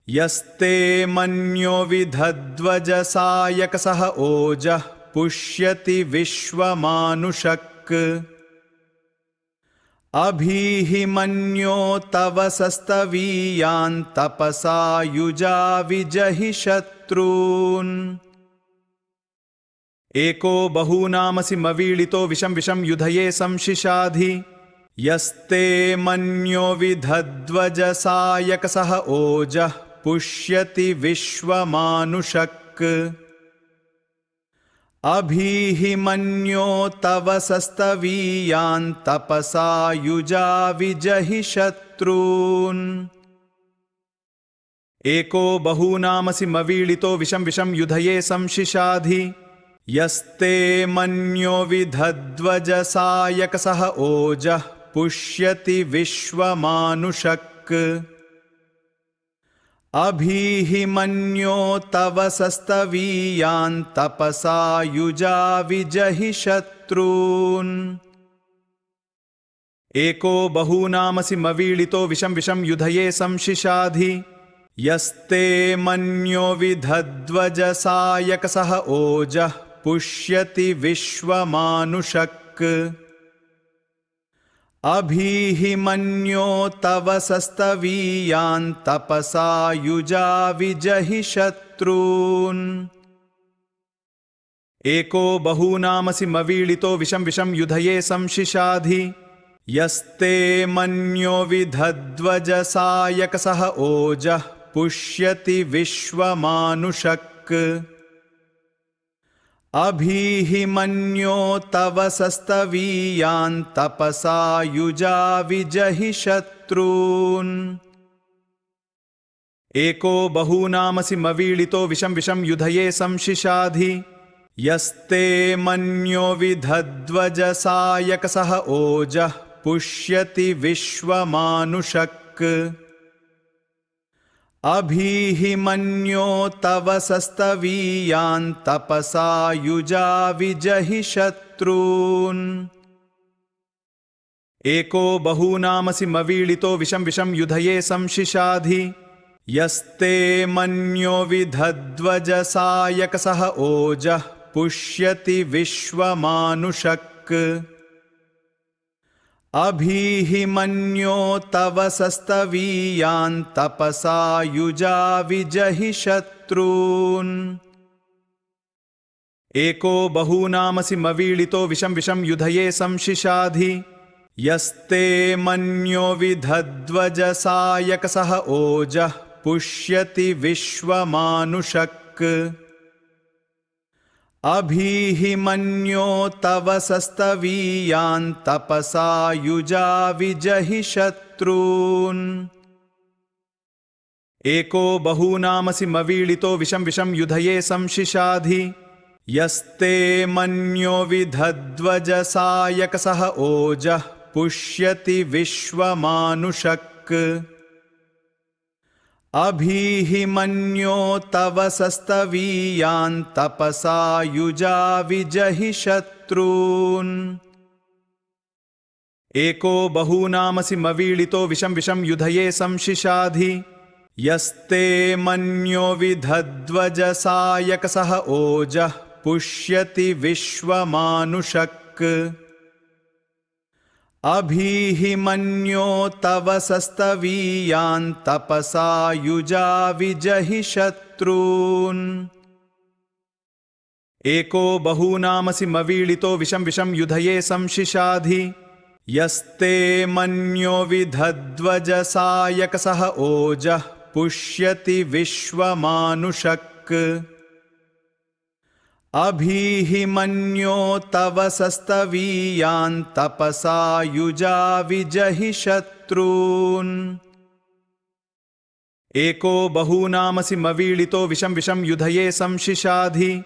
यस्ते मन्यो विधध्वजसायकसः ओजः पुष्यति विश्वमानुषक् अभीहि मन्यो तव सस्तवीयान् तपसा युजा विजहि शत्रून्। एको बहूनामसि मवीळितो विषं विषं युधये संशिशाधि यस्ते मन्यो विधध्वजसायकसः ओजः पुष्यति विश्वमानुषक् अभीहि मन्यो तव सस्तवीयान् तपसा युजा विजहि शत्रून्। एको बहूनामसि मवीळितो विषं विषं युधये संशिशाधि यस्ते मन्यो विधध्वजसायकसः ओजः पुष्यति विश्वमानुषक् अभीहि मन्यो तव सस्तवीयान् तपसा युजा विजहि शत्रून्। एको बहूनामसि मवीळितो विषं विषं युधये संशिशाधि यस्ते मन्यो विधध्वजसायकसः ओजः पुष्यति विश्वमानुषक् अभीहि मन्यो तव सस्तवीयान् तपसा युजा विजहि शत्रून्। एको बहूनामसि मवीळितो विषं विषं युधये संशिशाधि यस्ते मन्यो विधध्वजसायकसः ओजः पुष्यति विश्वमानुषक् अभीहि मन्यो तव सस्तवीयान् तपसा युजा विजहि शत्रून्। एको बहूनामसि मवीळितो विषं विषं युधये संशिशाधि यस्ते मन्यो विधध्वजसायकसः ओजः पुष्यति विश्वमानुषक् अभीहि मन्यो तव सस्तवीयान् तपसा युजा विजहि शत्रून्। एको बहूनामसि मवीळितो विषं विषं युधये संशिशाधि यस्ते मन्यो विधध्वजसायकसः ओजः पुष्यति विश्वमानुषक् अभीहि मन्यो तव सस्तवीयान् तपसा युजा विजहि शत्रून्। एको बहूनामसि मवीळितो विषं विषं युधये संशिशाधि यस्ते मन्यो विधध्वजसायकसः ओजः पुष्यति विश्वमानुषक् अभीहि मन्यो तव सस्तवीयान् तपसा युजा विजहि शत्रून्। एको बहूनामसि मवीळितो विषं विषं युधये संशिशाधि यस्ते मन्यो विधध्वजसायकसः ओजः पुष्यति विश्वमानुषक् अभीहि मन्यो तव सस्तवीयान् तपसा युजा विजहि शत्रून्। एको बहूनामसि मवीळितो विषं विषं युधये संशिशाधि यस्ते मन्यो विधध्वजसायकसः ओजः पुष्यति विश्वमानुषक् अभीहि मन्यो तव सस्तवीयान् तपसा युजा विजहि शत्रून्। एको बहूनामसि मवीळितो विषं विषं युधये संशिशाधि यस्ते मन्यो विधध्वजसायकसः ओजः पुष्यति विश्वमानुषक् अभीहि मन्यो तव सस्तवीयान् तपसा युजा विजहि शत्रून्। एको बहूनामसि मवीळितो विषं विषं युधये संशिशाधि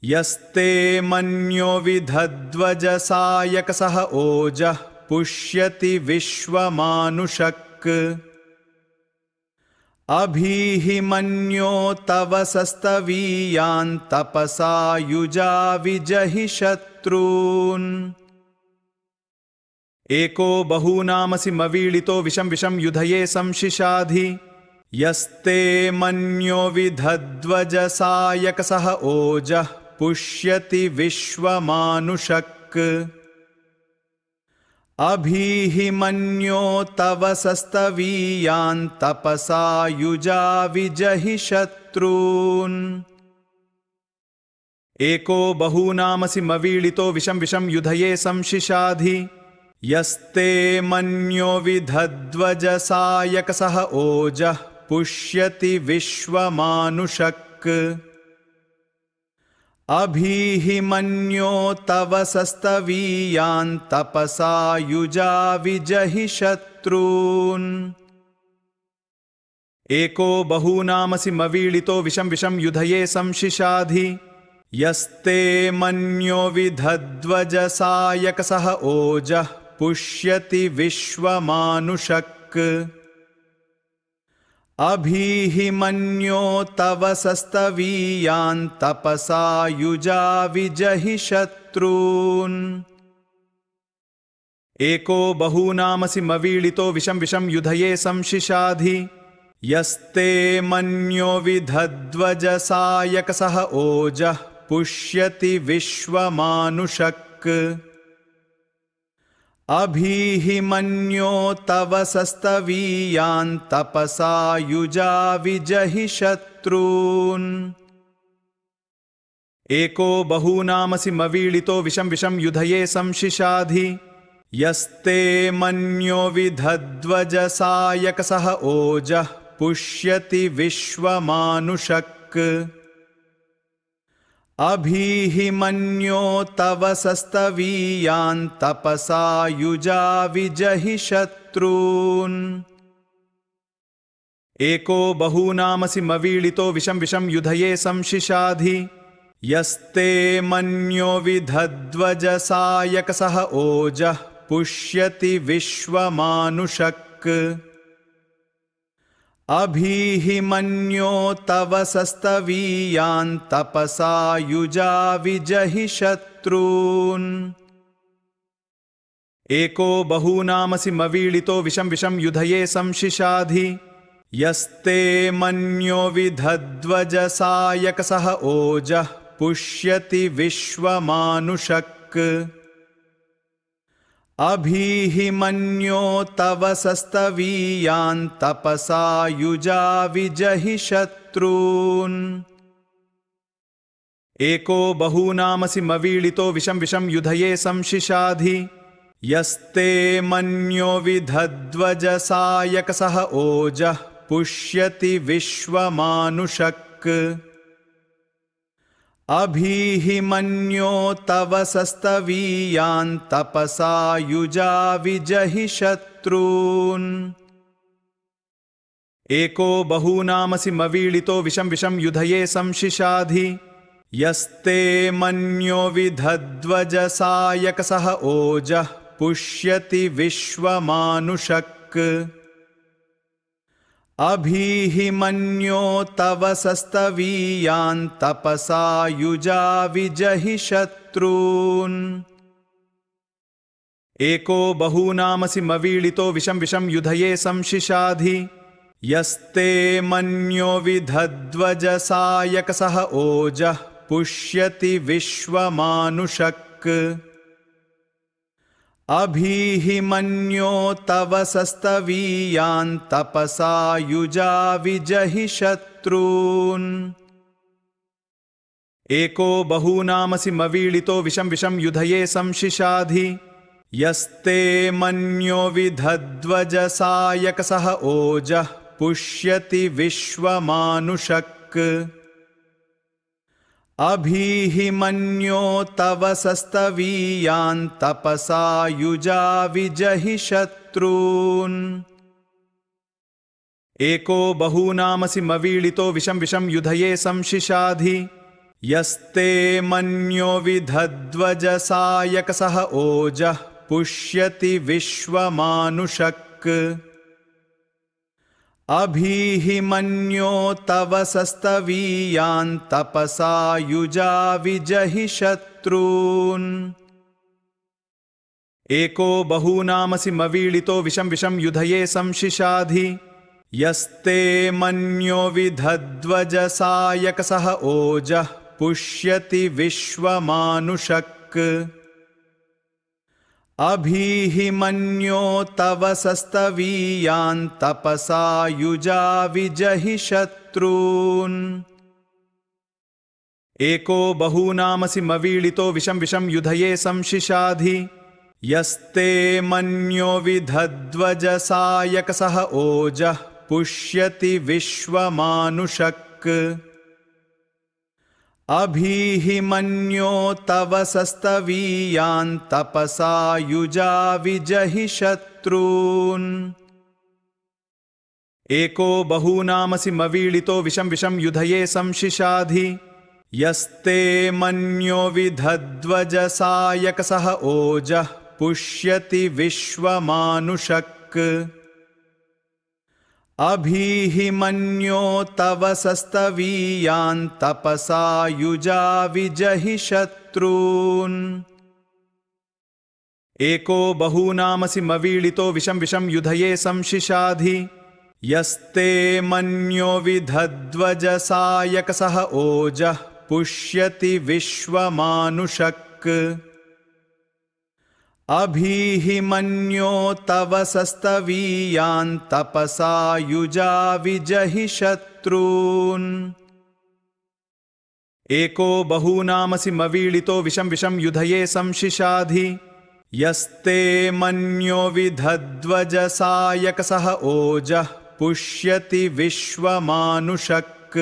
यस्ते मन्यो विधध्वजसायकसः ओजः पुष्यति विश्वमानुषक् अभीहि मन्यो तव सस्तवीयान् तपसा युजा विजहि शत्रून्। एको बहूनामसि मवीळितो विषं विषं युधये संशिशाधि यस्ते मन्यो विधध्वजसायकसः ओजः पुष्यति विश्वमानुषक् अभीहि मन्यो तव सस्तवीयान् तपसा युजा विजहि शत्रून् एको बहूनामसि मवीळितो विषं विषं युधये संशिशाधि यस्ते मन्यो विधध्वजसायकसः ओजः पुष्यति विश्वमानुषक् अभीहि मन्यो तव सस्तवीयान् तपसा युजा विजहि शत्रून् एको बहूनामसि मवीळितो विषं विषं युधये संशिशाधि यस्ते मन्यो विधध्वजसायकसः ओजः पुष्यति विश्वमानुषक् अभीहि मन्यो तव सस्तवीयान् तपसा युजा विजहि शत्रून् एको बहूनामसि मवीळितो विषं विषं युधये संशिशाधि यस्ते मन्यो विधध्वजसायकसः ओजः पुष्यति विश्वमानुषक् अभीहि मन्यो तव सस्तवीयान् तपसा युजा विजहि शत्रून् एको बहूनामसि मवीळितो विषं विषं युधये संशिशाधि यस्ते मन्यो विधध्वजसायकसः ओजः पुष्यति विश्वमानुषक् अभीहि मन्यो तव सस्तवीयान् तपसा युजा विजहि शत्रून् एको बहूनामसि मवीळितो विषं विषं युधये संशिशाधि यस्ते मन्यो विधध्वजसायकसः ओजः पुष्यति विश्वमानुषक् अभीहि मन्यो तव सस्तवीयान् तपसा युजा विजहि शत्रून् एको बहूनामसि मवीळितो विषं विषं युधये संशिशाधि यस्ते मन्यो विधध्वजसायकसः ओजः पुष्यति विश्वमानुषक् अभीहि मन्यो तव सस्तवीयान् तपसा युजा विजहि शत्रून् एको बहूनामसि मवीळितो विषं विषं युधये संशिशाधि यस्ते मन्यो विधध्वजसायकसः ओजः पुष्यति विश्वमानुषक् अभीहि मन्यो तव सस्तवीयान् तपसा युजा विजहि शत्रून् एको बहूनामसि मवीळितो विषं विषं युधये संशिशाधि यस्ते मन्यो विधध्वजसायकसः ओजः पुष्यति विश्वमानुषक् अभीहि मन्यो तव सस्तवीयान् तपसा युजा विजहि शत्रून् एको बहूनामसि मवीळितो विषं विषं युधये संशिशाधि यस्ते मन्यो विधध्वजसायकसः ओजः पुष्यति विश्वमानुषक् अभीहि मन्यो तव सस्तवीयान् तपसा युजा विजहि शत्रून् एको बहूनामसि मवीळितो विषं विषं युधये संशिशाधि यस्ते मन्यो विधध्वजसायकसः ओजः पुष्यति विश्वमानुषक् अभीहि मन्यो तव सस्तवीयान् तपसा युजा विजहि शत्रून् एको बहूनामसि मवीळितो विषं विषं युधये संशिशाधि यस्ते मन्यो विधध्वजसायकसः ओजः पुष्यति विश्वमानुषक् अभीहि मन्यो तव सस्तवीयान् तपसा युजा विजहि शत्रून् एको बहूनामसि मवीळितो विषं विषं युधये संशिशाधि यस्ते मन्यो विधध्वजसायकसः ओजः पुष्यति विश्वमानुषक् अभीहि मन्यो तव सस्तवीयान् तपसा युजा विजहि शत्रून्। एको बहूनामसि मवीळितो विषं विषं युधये संशिशाधि यस्ते मन्यो विधध्वजसायकसः ओजः पुष्यति विश्वमानुषक् अभीहि मन्यो तव सस्तवीयान् तपसा युजा विजहि शत्रून्। एको बहूनामसि मवीळितो विषं विषं युधये संशिशाधि यस्ते मन्यो विधध्वजसायकसः ओजः पुष्यति विश्वमानुषक् अभीहि मन्यो तव सस्तवीयान् तपसा युजा विजहि शत्रून्। एको बहूनामसि मवीळितो विषं विषं युधये संशिशाधि यस्ते मन्यो विधध्वजसायकसः ओजः पुष्यति विश्वमानुषक् अभीहि मन्यो तव सस्तवीयान् तपसा युजा विजहि शत्रून्। एको बहूनामसि मवीळितो विषं विषं युधये संशिशाधि यस्ते मन्यो विधध्वजसायकसः ओजः पुष्यति विश्वमानुषक्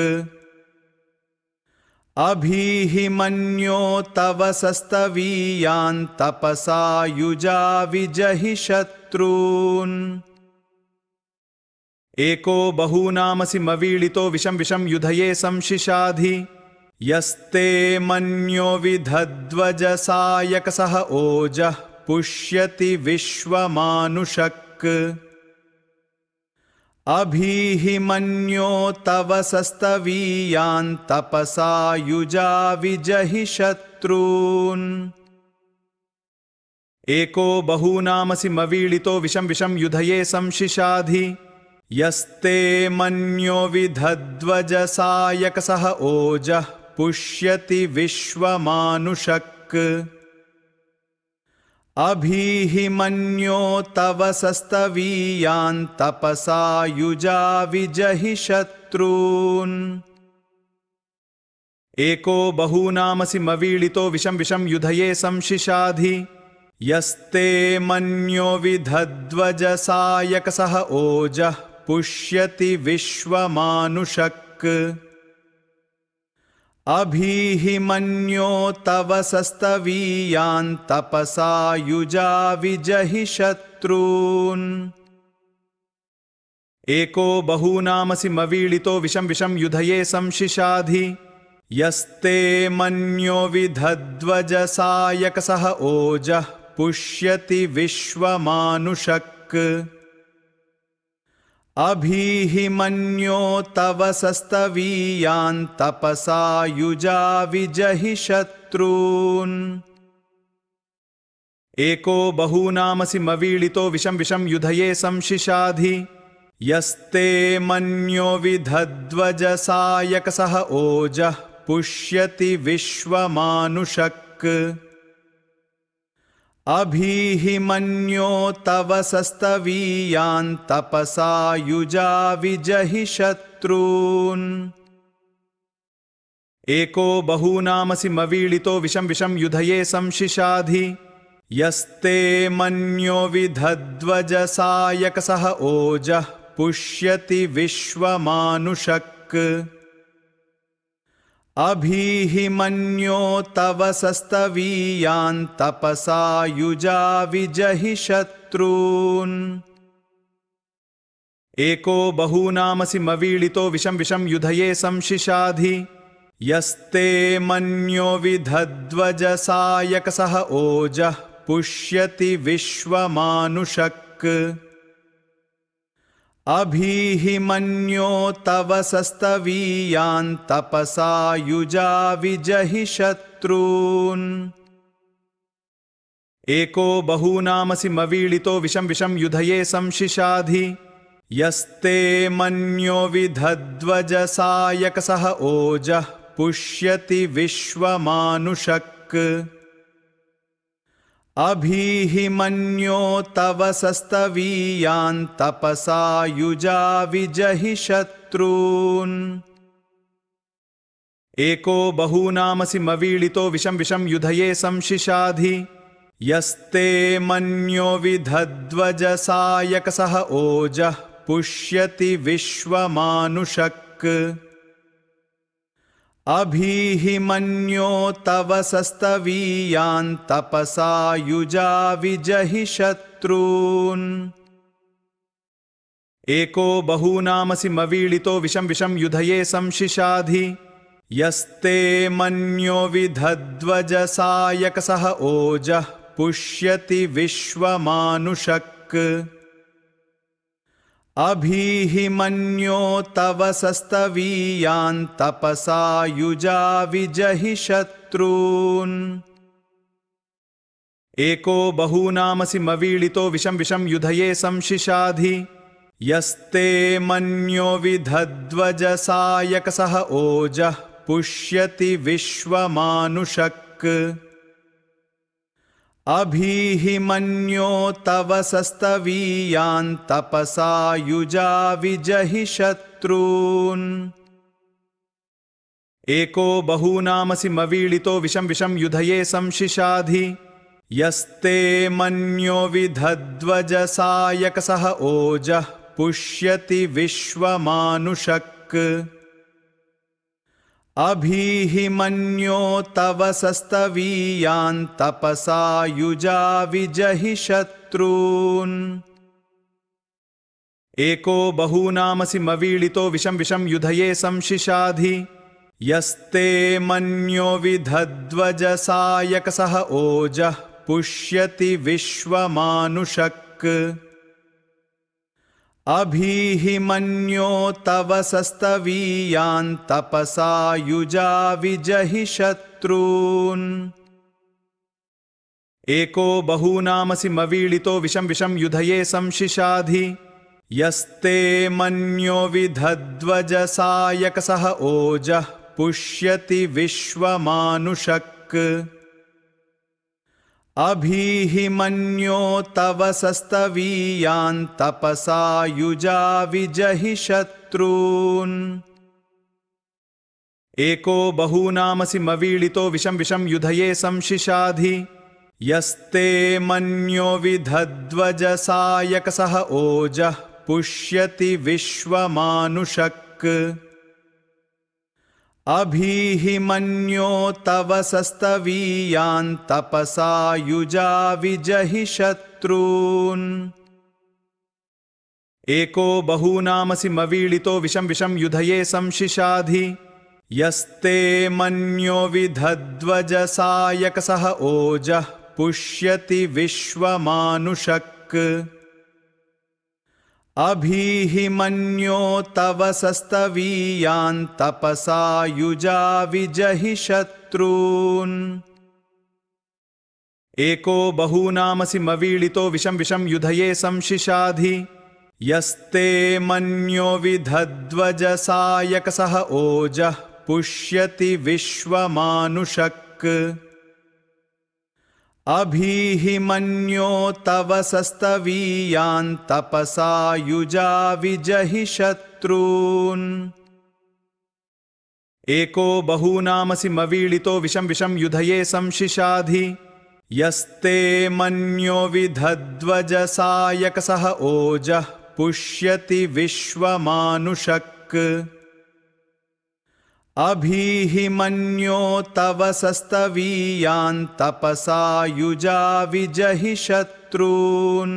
अभीहि मन्यो तव सस्तवीयान् तपसा युजा विजहि शत्रून्। एको बहूनामसि मवीळितो विषं विषं युधये संशिशाधि यस्ते मन्यो विधध्वजसायकसः ओजः पुष्यति विश्वमानुषक् अभीहि मन्यो तव सस्तवीयान् तपसा युजा विजहि शत्रून्। एको बहूनामसि मवीळितो विषं विषं युधये संशिशाधि यस्ते मन्यो विधध्वजसायकसः ओजः पुष्यति विश्वमानुषक् अभीहि मन्यो तव सस्तवीयान् तपसा युजा विजहि शत्रून्। एको बहूनामसि मवीळितो विषं विषं युधये संशिशाधि यस्ते मन्यो विधध्वजसायकसः ओजः पुष्यति विश्वमानुषक् अभीहि मन्यो तव सस्तवीयान् तपसा युजा विजहि शत्रून्। एको बहूनामसि मवीळितो विषं विषं युधये संशिशाधि यस्ते मन्यो विधध्वजसायकसः ओजः पुष्यति विश्वमानुषक् अभीहि मन्यो तव सस्तवीयान् तपसा युजा विजहि शत्रून्। एको बहूनामसि मवीळितो विषं विषं युधये संशिशाधि यस्ते मन्यो विधध्वजसायकसः ओजः पुष्यति विश्वमानुषक् अभीहि मन्यो तव सस्तवीयान् तपसा युजा विजहि शत्रून्। एको बहूनामसि मवीळितो विषं विषं युधये संशिशाधि यस्ते मन्यो विधध्वजसायकसः ओजः पुष्यति विश्वमानुषक् अभीहि मन्यो तव सस्तवीयान् तपसा युजा विजहि शत्रून्। एको बहूनामसि मवीळितो विषं विषं युधये संशिशाधि यस्ते मन्यो विधध्वजसायकसः ओजः पुष्यति विश्वमानुषक् अभीहि मन्यो तव सस्तवीयान् तपसा युजा विजहि शत्रून्। एको बहूनामसि मवीळितो विषं विषं युधये संशिशाधि यस्ते मन्यो विधध्वजसायकसः ओजः पुष्यति विश्वमानुषक् अभीहि मन्यो तव सस्तवीयान् तपसा युजा विजहि शत्रून्। एको बहूनामसि मवीळितो विषं विषं युधये संशिशाधि यस्ते मन्यो विधध्वजसायकसः ओजः पुष्यति विश्वमानुषक् अभीहि मन्यो तव सस्तवीयान् तपसा युजा विजहि शत्रून्। एको बहूनामसि मवीळितो विषं विषं युधये संशिशाधि यस्ते मन्यो विधध्वजसायकसः ओजः पुष्यति विश्वमानुषक् अभीहि मन्यो तव सस्तवीयान् तपसा युजा विजहि शत्रून्। एको बहूनामसि मवीळितो विषं विषं युधये संशिशाधि यस्ते मन्यो विधध्वजसायकसः ओजः पुष्यति विश्वमानुषक् अभीहि मन्यो तव सस्तवीयान् तपसा युजा विजहि शत्रून्। एको बहूनामसि मवीळितो विषं विषं युधये संशिशाधि यस्ते मन्यो विधध्वजसायकसः ओजः पुष्यति विश्वमानुषक् अभीहि मन्यो तव सस्तवीयान् तपसा युजा विजहि शत्रून्। एको बहूनामसि मवीळितो विषं विषं युधये संशिशाधि यस्ते मन्यो विधध्वजसायकसः ओजः पुष्यति विश्वमानुषक् अभीहि मन्यो तव सस्तवीयान् तपसा युजा विजहि शत्रून्। एको बहूनामसि मवीळितो विषं विषं युधये संशिशाधि यस्ते मन्यो विधध्वजसायकसः ओजः पुष्यति विश्वमानुषक् अभीहि मन्यो तव सस्तवीयान् तपसा युजा विजहि शत्रून्। एको बहूनामसि मवीळितो विषं विषं युधये संशिशाधि यस्ते मन्यो विधध्वजसायकसः ओजः पुष्यति विश्वमानुषक् अभीहि मन्यो तव सस्तवीयान् तपसा युजा विजहि शत्रून्। एको बहूनामसि मवीळितो विषं विषं युधये संशिशाधि यस्ते मन्यो विधध्वजसायकसः ओजः पुष्यति विश्वमानुषक् अभीहि मन्यो तव सस्तवीयान् तपसा युजा विजहि शत्रून्। एको बहूनामसि मवीळितो विषं विषं युधये संशिशाधि यस्ते मन्यो विधध्वजसायकसः ओजः पुष्यति विश्वमानुषक् अभीहि मन्यो तव सस्तवीयान् तपसा युजा विजहि शत्रून्। एको बहूनामसि मवीळितो विषं विषं युधये संशिशाधि यस्ते मन्यो विधध्वजसायकसः ओजः पुष्यति विश्वमानुषक् अभीहि मन्यो तव सस्तवीयान् तपसा युजा विजहि शत्रून्।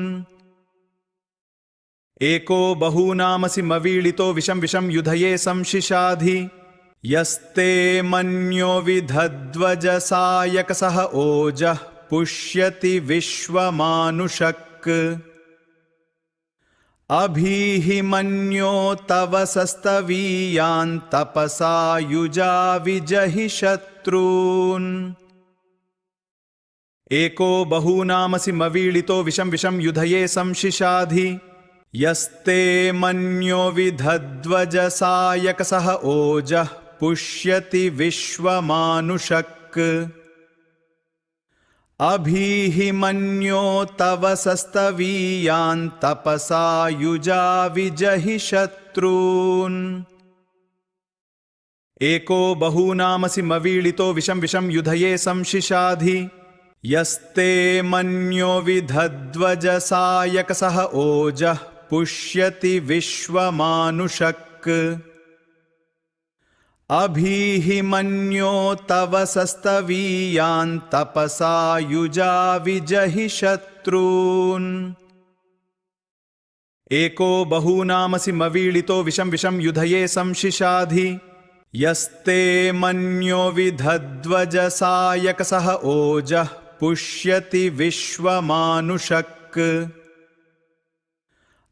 एको बहूनामसि मवीळितो विषं विषं युधये संशिशाधि यस्ते मन्यो विधध्वजसायकसः ओजः पुष्यति विश्वमानुषक् अभीहि मन्यो तव सस्तवीयान् तपसा युजा विजहि शत्रून्। एको बहूनामसि मवीळितो विषं विषं युधये संशिशाधि यस्ते मन्यो विधध्वजसायकसः ओजः पुष्यति विश्वमानुषक् अभीहि मन्यो तव सस्तवीयान् तपसा युजा विजहि शत्रून्। एको बहूनामसि मवीळितो विषं विषं युधये संशिशाधि यस्ते मन्यो विधध्वजसायकसः ओजः पुष्यति विश्वमानुषक् अभीहि मन्यो तव सस्तवीयान् तपसा युजा विजहि शत्रून्। एको बहूनामसि मवीळितो विषं विषं युधये संशिशाधि यस्ते मन्यो विधध्वजसायकसः ओजः पुष्यति विश्वमानुषक्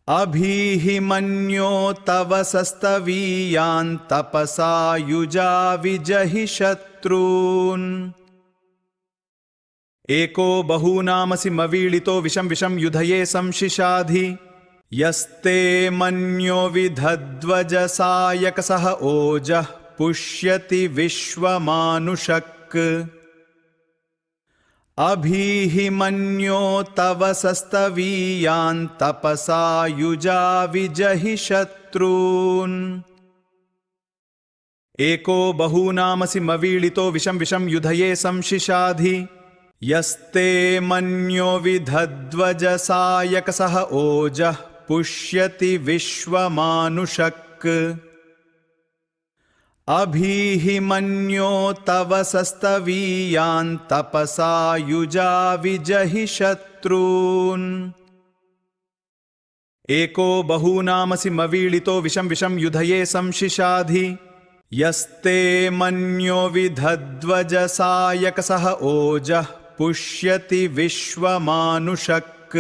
अभीहि मन्यो तव सस्तवीयान् तपसा युजा विजहि शत्रून्। एको बहूनामसि मवीळितो विषं विषं युधये संशिशाधि यस्ते मन्यो विधध्वजसायकसः ओजः पुष्यति विश्वमानुषक् अभीहि मन्यो तव सस्तवीयान् तपसा युजा विजहि शत्रून्। एको बहूनामसि मवीळितो विषं विषं युधये संशिशाधि यस्ते मन्यो विधध्वजसायकसः ओजः पुष्यति विश्वमानुषक् अभीहि मन्यो तव सस्तवीयान् तपसा युजा विजहि शत्रून्। एको बहूनामसि मवीळितो विषं विषं युधये संशिशाधि यस्ते मन्यो विधध्वजसायकसः ओजः पुष्यति विश्वमानुषक्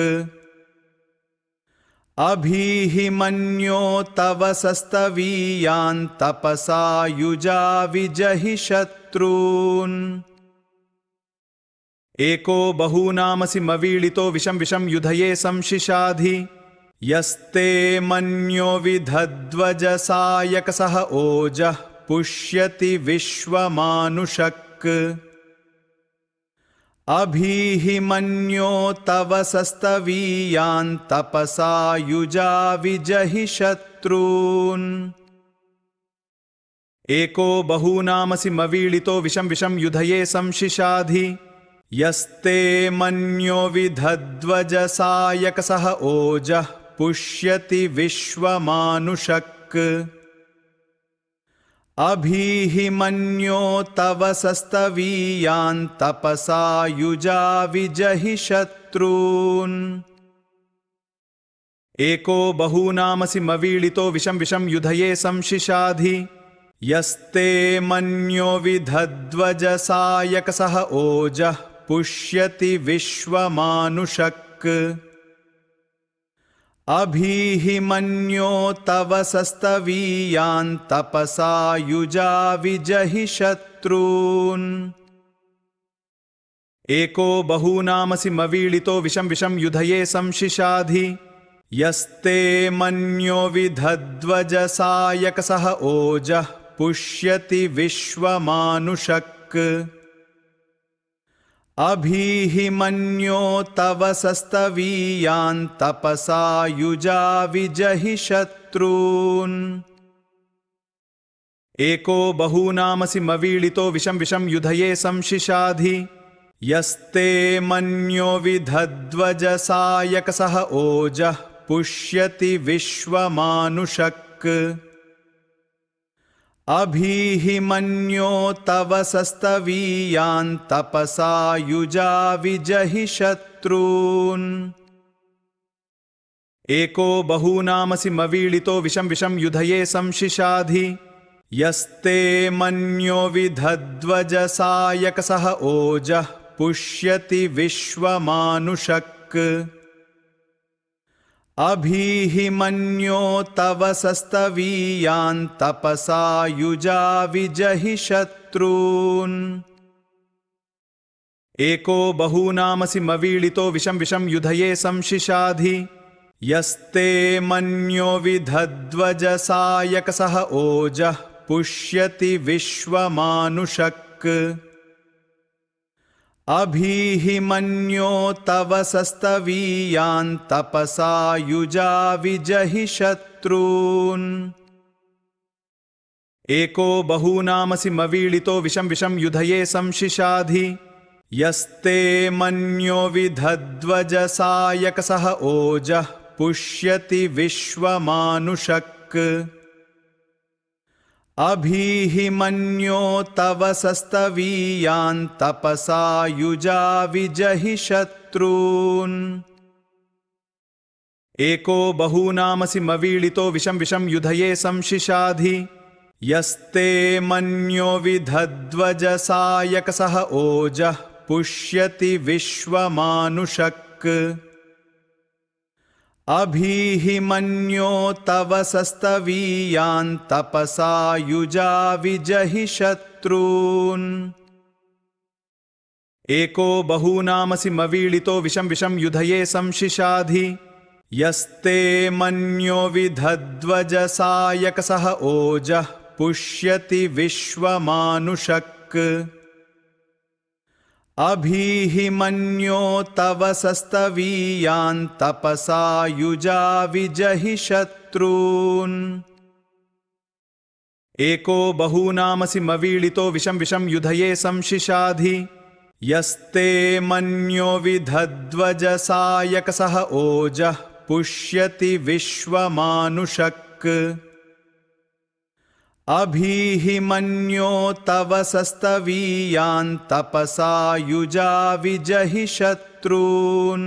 अभीहि मन्यो तव सस्तवीयान् तपसा युजा विजहि शत्रून्। एको बहूनामसि मवीळितो विषं विषं युधये संशिशाधि यस्ते मन्यो विधध्वजसायकसः ओजः पुष्यति विश्वमानुषक् अभीहि मन्यो तव सस्तवीयान् तपसा युजा विजहि शत्रून्। एको बहूनामसि मवीळितो विषं विषं युधये संशिशाधि यस्ते मन्यो विधध्वजसायकसः ओजः पुष्यति विश्वमानुषक् अभीहि मन्यो तव सस्तवीयान् तपसा युजा विजहि शत्रून्। एको बहूनामसि मवीळितो विषं विषं युधये संशिशाधि यस्ते मन्यो विधध्वजसायकसः ओजः पुष्यति विश्वमानुषक् अभीहि मन्यो तव सस्तवीयान् तपसा युजा विजहि शत्रून्। एको बहूनामसि मवीळितो विषं विषं युधये संशिशाधि यस्ते मन्यो विधध्वजसायकसः ओजः पुष्यति विश्वमानुषक् अभीहि मन्यो तव सस्तवीयान् तपसा युजा विजहि शत्रून्। एको बहूनामसि मवीळितो विषं विषं युधये संशिशाधि यस्ते मन्यो विधध्वजसायकसः ओजः पुष्यति विश्वमानुषक् अभीहि मन्यो तव सस्तवीयान् तपसा युजा विजहि शत्रून्। एको बहूनामसि मवीळितो विषं विषं युधये संशिशाधि यस्ते मन्यो विधध्वजसायकसः ओजः पुष्यति विश्वमानुषक् अभीहि मन्यो तव सस्तवीयान् तपसा युजा विजहि शत्रून्। एको बहूनामसि मवीळितो विषं विषं युधये संशिशाधि यस्ते मन्यो विधध्वजसायकसः ओजः पुष्यति विश्वमानुषक् अभीहि मन्यो तव सस्तवीयान् तपसा युजा विजहि शत्रून् एको बहूनामसि मवीळितो विषं विषं युधये संशिशाधि यस्ते मन्यो विधध्वजसायकसः ओजः पुष्यति विश्वमानुषक् अभीहि मन्यो तव सस्तवीयान् तपसा युजा विजहि शत्रून् एको बहूनामसि मवीळितो विषं विषं युधये संशिशाधि यस्ते मन्यो विधध्वजसायकसः ओजः पुष्यति विश्वमानुषक् अभीहि मन्यो तव सस्तवीयान् तपसा युजा विजहि शत्रून् एको बहूनामसि मवीळितो विषं विषं युधये संशिशाधि यस्ते मन्यो विधध्वजसायकसः ओजः पुष्यति विश्वमानुषक् अभीहि मन्यो तव सस्तवीयान् तपसा युजा विजहि शत्रून् एको बहूनामसि मवीळितो विषं विषं युधये संशिशाधि यस्ते मन्यो विधध्वजसायकसः ओजः पुष्यति विश्वमानुषक् अभीहि मन्यो तव सस्तवीयान् तपसा युजा विजहि शत्रून्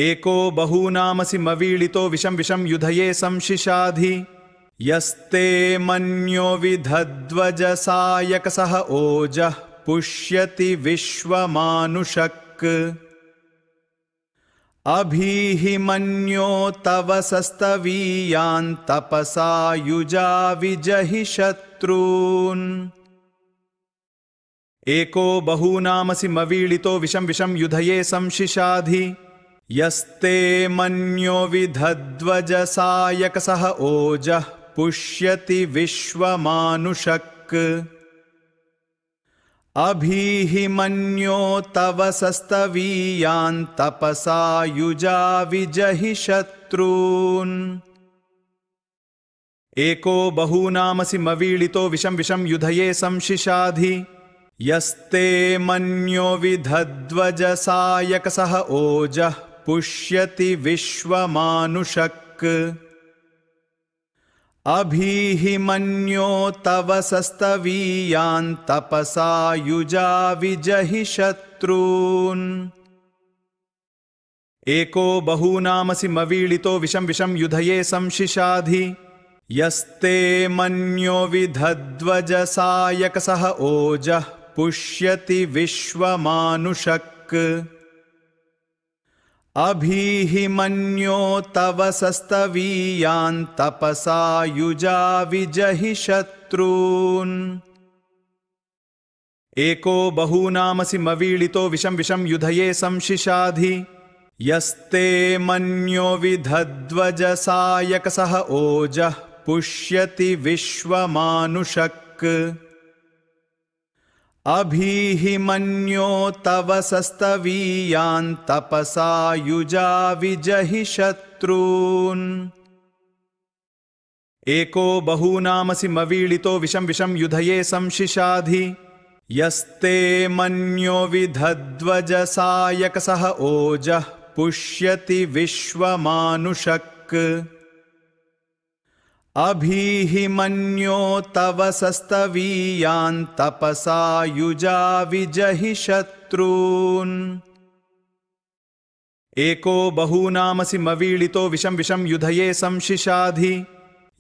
एको बहूनामसि मवीळितो विषं विषं युधये संशिशाधि यस्ते मन्यो विधध्वजसायकसः ओजः पुष्यति विश्वमानुषक् अभीहि मन्यो तव सस्तवीयान् तपसा युजा विजहि शत्रून् एको बहूनामसि मवीळितो विषं विषं युधये संशिशाधि यस्ते मन्यो विधध्वजसायकसः ओजः पुष्यति विश्वमानुषक् अभीहि मन्यो तव सस्तवीयान् तपसा युजा विजहि शत्रून् एको बहूनामसि मवीळितो विषं विषं युधये संशिशाधि यस्ते मन्यो विधध्वजसायकसः ओजः पुष्यति विश्वमानुषक् अभीहि मन्यो तव सस्तवीयान् तपसा युजा विजहि शत्रून् एको बहूनामसि मवीळितो विषं विषं युधये संशिशाधि यस्ते मन्यो विधध्वजसायकसः ओजः पुष्यति विश्वमानुषक् अभीहि मन्यो तव सस्तवीयान् तपसा युजा विजहि शत्रून् एको बहूनामसि मवीळितो विषं विषं युधये संशिशाधि यस्ते मन्यो विधध्वजसायकसः ओजः पुष्यति विश्वमानुषक् अभीहि मन्यो तव सस्तवीयान् तपसा युजा विजहि शत्रून् एको बहूनामसि मवीळितो विषं विषं युधये संशिशाधि यस्ते मन्यो विधध्वजसायकसः ओजः पुष्यति विश्वमानुषक् अभीहि मन्यो तव सस्तवीयान् तपसा युजा विजहि शत्रून् एको बहूनामसि मवीळितो विषं विषं युधये संशिशाधि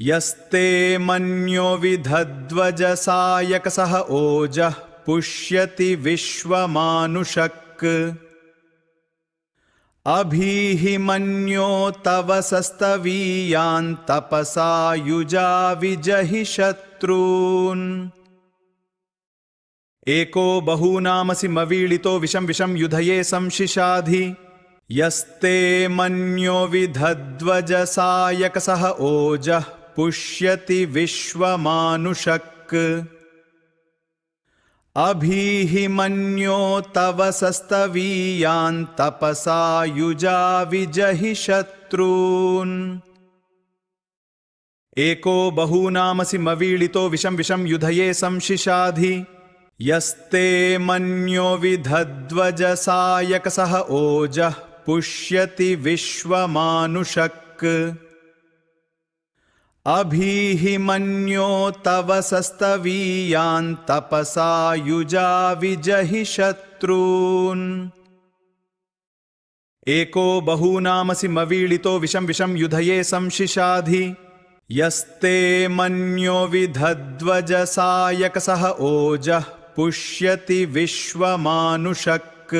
यस्ते मन्यो विधध्वजसायकसः ओजः पुष्यति विश्वमानुषक् अभीहि मन्यो तव सस्तवीयान् तपसा युजा विजहि शत्रून् एको बहूनामसि मवीळितो विषं विषं युधये संशिशाधि यस्ते मन्यो विधध्वजसायकसः ओजः पुष्यति विश्वमानुषक् अभीहि मन्यो तव सस्तवीयान् तपसा युजा विजहि शत्रून् एको बहूनामसि मवीळितो विषं विषं युधये संशिशाधि यस्ते मन्यो विधध्वजसायकसः ओजः पुष्यति विश्वमानुषक् अभीहि मन्यो तव सस्तवीयान् तपसा युजा विजहि शत्रून् एको बहूनामसि मवीळितो विषं विषं युधये संशिशाधि यस्ते मन्यो विधध्वजसायकसः ओजः पुष्यति विश्वमानुषक्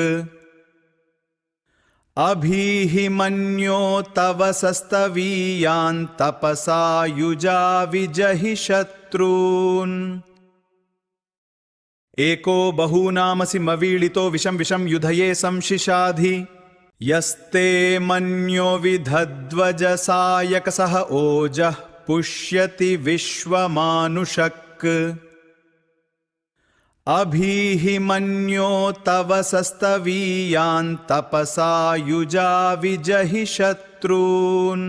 अभीहि मन्यो तव सस्तवीयान् तपसा युजा विजहि शत्रून् एको बहूनामसि मवीळितो विषं विषं युधये संशिशाधि यस्ते मन्यो विधध्वजसायकसः ओजः पुष्यति विश्वमानुषक् अभीहि मन्यो तव सस्तवीयान् तपसा युजा विजहि शत्रून्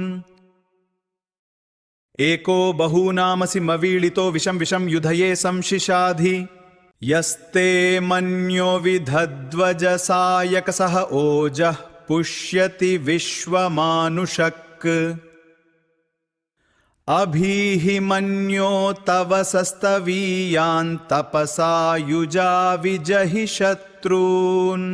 एको बहूनामसि मवीळितो विषं विषं युधये संशिशाधि यस्ते मन्यो विधध्वजसायकसः ओजः पुष्यति विश्वमानुषक् अभीहि मन्यो तव सस्तवीयान् तपसा युजा विजहि शत्रून्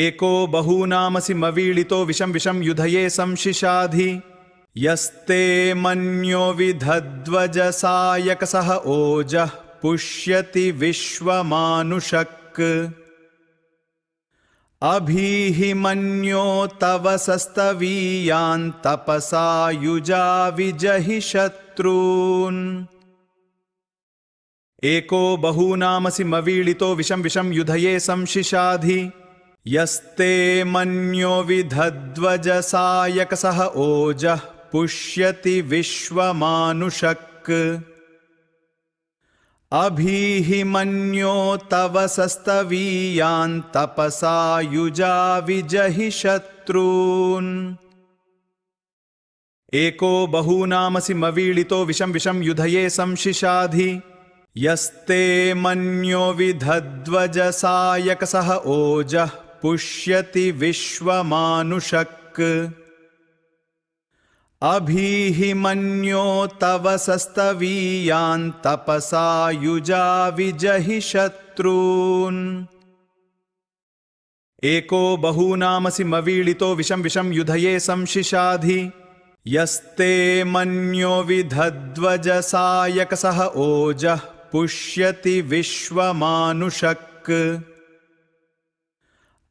एको बहूनामसि मवीळितो विषं विषं युधये संशिशाधि यस्ते मन्यो विधध्वजसायकसः ओजः पुष्यति विश्वमानुषक् अभीहि मन्यो तव सस्तवीयान् तपसा युजा विजहि शत्रून् एको बहूनामसि मवीळितो विषं विषं युधये संशिशाधि यस्ते मन्यो विधध्वजसायकसः ओजः पुष्यति विश्वमानुषक् अभीहि मन्यो तव सस्तवीयान् तपसा युजा विजहि शत्रून् एको बहूनामसि मवीळितो विषं विषं युधये संशिशाधि यस्ते मन्यो विधध्वजसायकसः ओजः पुष्यति विश्वमानुषक् अभीहि मन्यो तव सस्तवीयान् तपसा युजा विजहि शत्रून् एको बहूनामसि मवीळितो विषं विषं युधये संशिशाधि यस्ते मन्यो विधध्वजसायकसः ओजः पुष्यति विश्वमानुषक्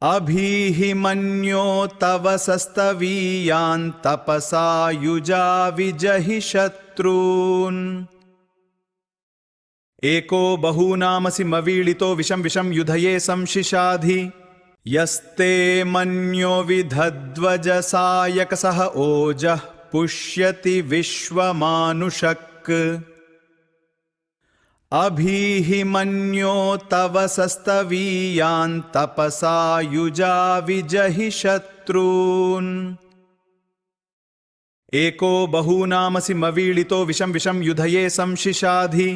अभीहि मन्यो तव सस्तवीयान् तपसा युजा विजहि शत्रून् एको बहूनामसि मवीळितो विषं विषं युधये संशिशाधि यस्ते मन्यो विधध्वजसायकसः ओजः पुष्यति विश्वमानुषक् अभीहि मन्यो तव सस्तवीयान् तपसा युजा विजहि शत्रून् एको बहूनामसि मवीळितो विषं विषं युधये संशिशाधि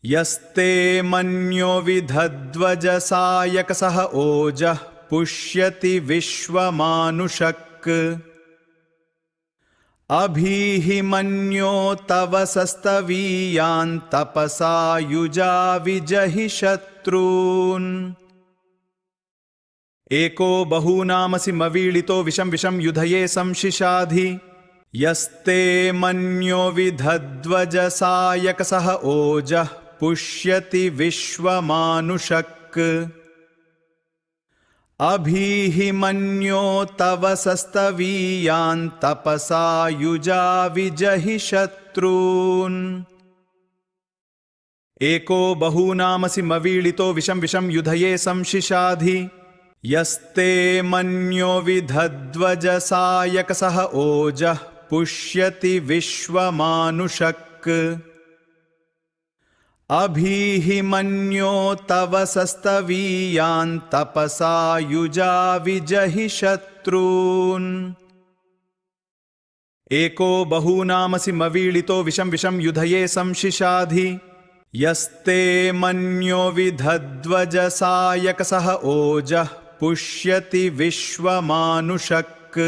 यस्ते मन्यो विधध्वजसायकसः ओजः पुष्यति विश्वमानुषक् अभीहि मन्यो तव सस्तवीयान् तपसा युजा विजहि शत्रून् एको बहूनामसि मवीळितो विषं विषं युधये संशिशाधि यस्ते मन्यो विधध्वजसायकसः ओजः पुष्यति विश्वमानुषक् अभीहि मन्यो तव सस्तवीयान् तपसा युजा विजहि शत्रून् एको बहूनामसि मवीळितो विषं विषं युधये संशिशाधि यस्ते मन्यो विधध्वजसायकसः ओजः पुष्यति विश्वमानुषक् अभीहि मन्यो तव सस्तवीयान् तपसा युजा विजहि शत्रून् एको बहूनामसि मवीळितो विषं विषं युधये संशिशाधि यस्ते मन्यो विधध्वजसायकसः ओजः पुष्यति विश्वमानुषक्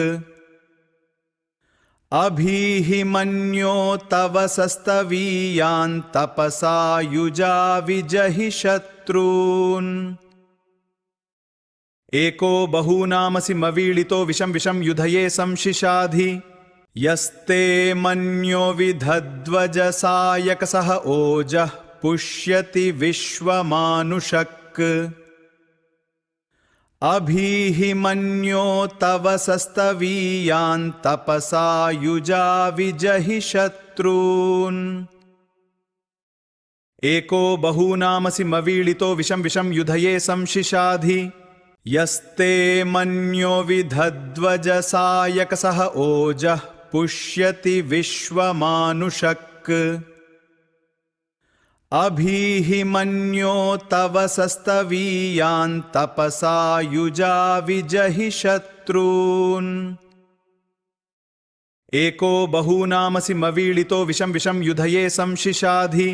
अभीहि मन्यो तव सस्तवीयान् तपसा युजा विजहि शत्रून् एको बहूनामसि मवीळितो विषं विषं युधये संशिशाधि यस्ते मन्यो विधध्वजसायकसः ओजः पुष्यति विश्वमानुषक् अभीहि मन्यो तव सस्तवीयान् तपसा युजा विजहि शत्रून् एको बहूनामसि मवीळितो विषं विषं युधये संशिशाधि यस्ते मन्यो विधध्वजसायकसः ओजः पुष्यति विश्वमानुषक् अभीहि मन्यो तव सस्तवीयान् तपसा युजा विजहि शत्रून् एको बहूनामसि मवीळितो विषं विषं युधये संशिशाधि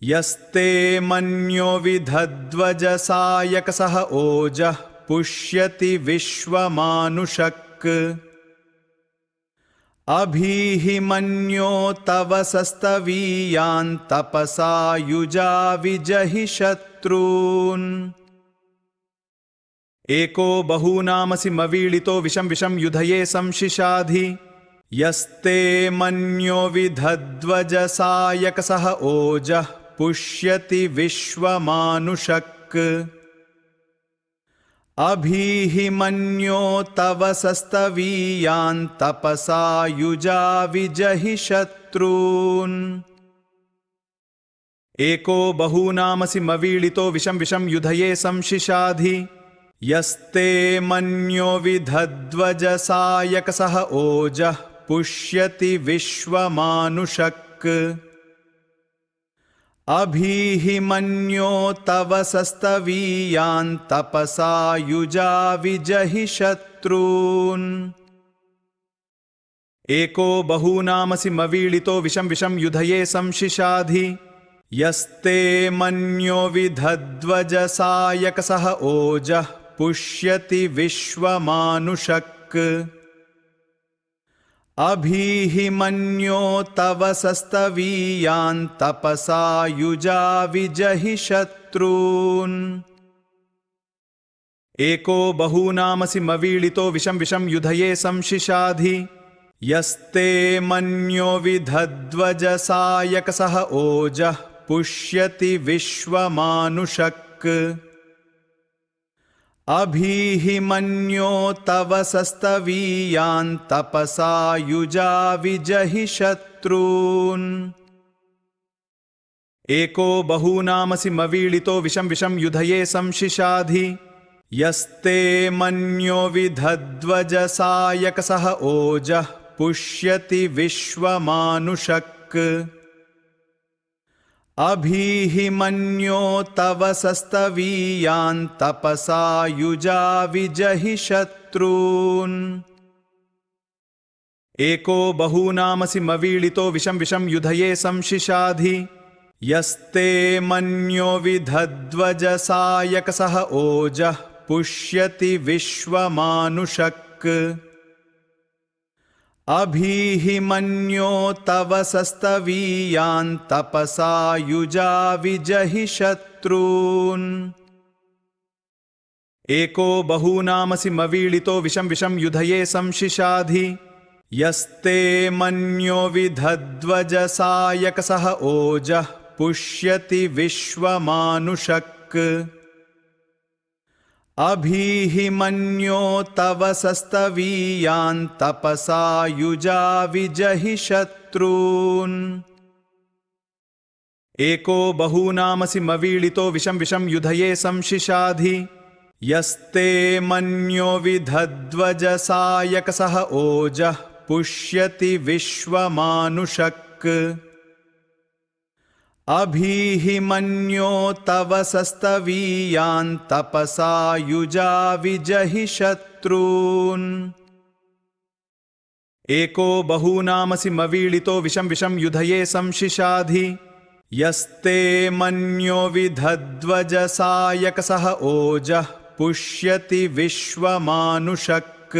यस्ते मन्यो विधध्वजसायकसः ओजः पुष्यति विश्वमानुषक् अभीहि मन्यो तव सस्तवीयान् तपसा युजा विजहि शत्रून् एको बहूनामसि मवीळितो विषं विषं युधये संशिशाधि यस्ते मन्यो विधध्वजसायकसः ओजः पुष्यति विश्वमानुषक् अभीहि मन्यो तव सस्तवीयान् तपसा युजा विजहि शत्रून् एको बहूनामसि मवीळितो विषं विषं युधये संशिशाधि यस्ते मन्यो विधध्वजसायकसः ओजः पुष्यति विश्वमानुषक् अभीहि मन्यो तव सस्तवीयान् तपसा युजा विजहि शत्रून् एको बहूनामसि मवीळितो विषं विषं युधये संशिशाधि यस्ते मन्यो विधध्वजसायकसः ओजः पुष्यति विश्वमानुषक् अभीहि मन्यो तव सस्तवीयान् तपसा युजा विजहि शत्रून् एको बहूनामसि मवीळितो विषं विषं युधये संशिशाधि यस्ते मन्यो विधध्वजसायकसः ओजः पुष्यति विश्वमानुषक् अभीहि मन्यो तव सस्तवीयान् तपसा युजा विजहि शत्रून् एको बहूनामसि मवीळितो विषं विषं युधये संशिशाधि यस्ते मन्यो विधध्वजसायकसः ओजः पुष्यति विश्वमानुषक् अभीहि मन्यो तव सस्तवीयान् तपसा युजा विजहि शत्रून् एको बहूनामसि मवीळितो विषं विषं युधये संशिशाधि यस्ते मन्यो विधध्वजसायकसः ओजः पुष्यति विश्वमानुषक् अभीहि मन्यो तव सस्तवीयान् तपसा युजा विजहि शत्रून् एको बहूनामसि मवीळितो विषं विषं युधये संशिशाधि यस्ते मन्यो विधध्वजसायकसः ओजः पुष्यति विश्वमानुषक् अभीहि मन्यो तव सस्तवीयान् तपसा युजा विजहि शत्रून् एको बहूनामसि मवीळितो विषं विषं युधये संशिशाधि यस्ते मन्यो विधध्वजसायकसः ओजः पुष्यति विश्वमानुषक् अभीहि मन्यो तव सस्तवीयान् तपसा युजा विजहि शत्रून् एको बहूनामसि मवीळितो विषं विषं युधये संशिशाधि यस्ते मन्यो विधध्वजसायकसः ओजः पुष्यति विश्वमानुषक्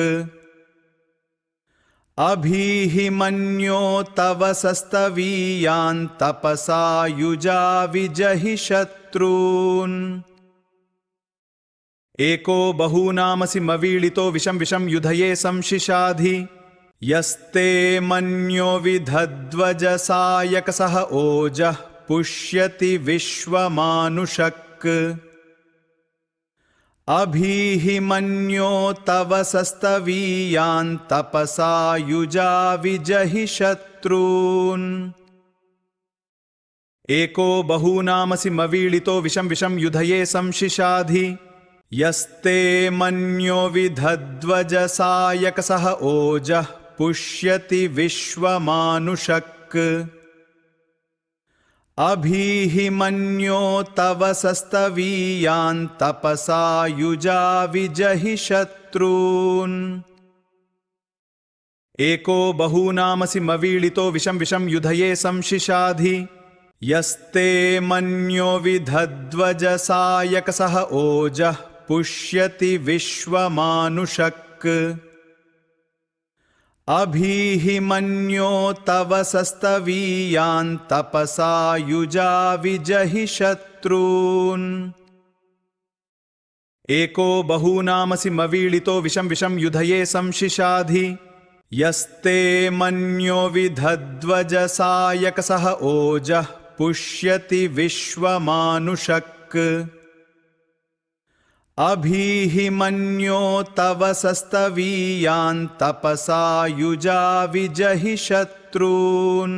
अभीहि मन्यो तव सस्तवीयान् तपसा युजा विजहि शत्रून् एको बहूनामसि मवीळितो विषं विषं युधये संशिशाधि यस्ते मन्यो विधध्वजसायकसः ओजः पुष्यति विश्वमानुषक् अभीहि मन्यो तव सस्तवीयान् तपसा युजा विजहि शत्रून् एको बहूनामसि मवीळितो विषं विषं युधये संशिशाधि यस्ते मन्यो विधध्वजसायकसः ओजः पुष्यति विश्वमानुषक् अभीहि मन्यो तव सस्तवीयान् तपसा युजा विजहि शत्रून् एको बहूनामसि मवीळितो विषं विषं युधये संशिशाधि यस्ते मन्यो विधध्वजसायकसः ओजः पुष्यति विश्वमानुषक् अभीहि मन्यो तव सस्तवीयान् तपसा युजा विजहि शत्रून् एको बहूनामसि मवीळितो विषं विषं युधये संशिशाधि यस्ते मन्यो विधध्वजसायकसः ओजः पुष्यति विश्वमानुषक् अभीहि मन्यो तव सस्तवीयान् तपसा युजा विजहि शत्रून्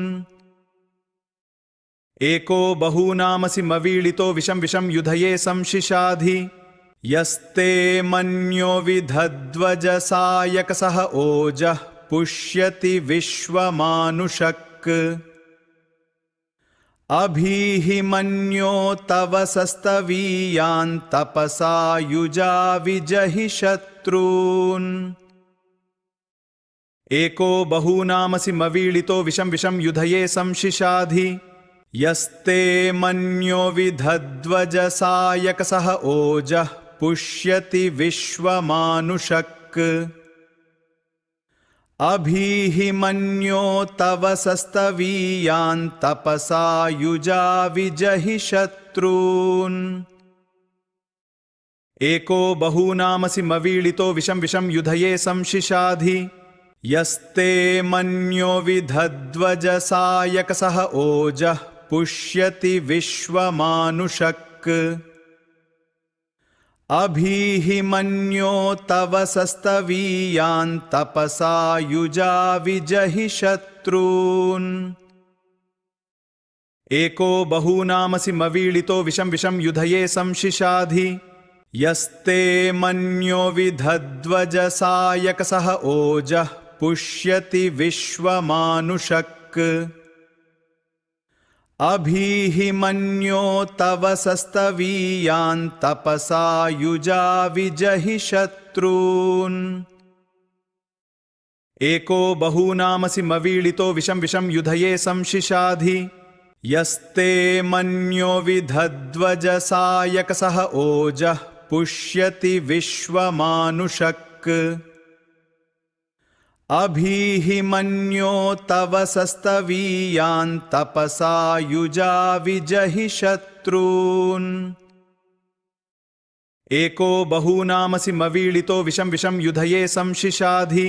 एको बहूनामसि मवीळितो विषं विषं युधये संशिशाधि यस्ते मन्यो विधध्वजसायकसः ओजः पुष्यति विश्वमानुषक् अभीहि मन्यो तव सस्तवीयान् तपसा युजा विजहि शत्रून् एको बहूनामसि मवीळितो विषं विषं युधये संशिशाधि यस्ते मन्यो विधध्वजसायकसः ओजः पुष्यति विश्वमानुषक् अभीहि मन्यो तव सस्तवीयान् तपसा युजा विजहि शत्रून् एको बहूनामसि मवीळितो विषं विषं युधये संशिशाधि यस्ते मन्यो विधध्वजसायकसः ओजः पुष्यति विश्वमानुषक् अभीहि मन्यो तव सस्तवीयान् तपसा युजा विजहि शत्रून् एको बहूनामसि मवीळितो विषं विषं युधये संशिशाधि यस्ते मन्यो विधध्वजसायकसः ओजः पुष्यति विश्वमानुषक् अभीहि मन्यो तव सस्तवीयान् तपसा युजा विजहि शत्रून् एको बहूनामसि मवीळितो विषं विषं युधये संशिशाधि यस्ते मन्यो विधध्वजसायकसः ओजः पुष्यति विश्वमानुषक् अभीहि मन्यो तव सस्तवीयान् तपसा युजा विजहि शत्रून् एको बहूनामसि मवीळितो विषं विषं युधये संशिशाधि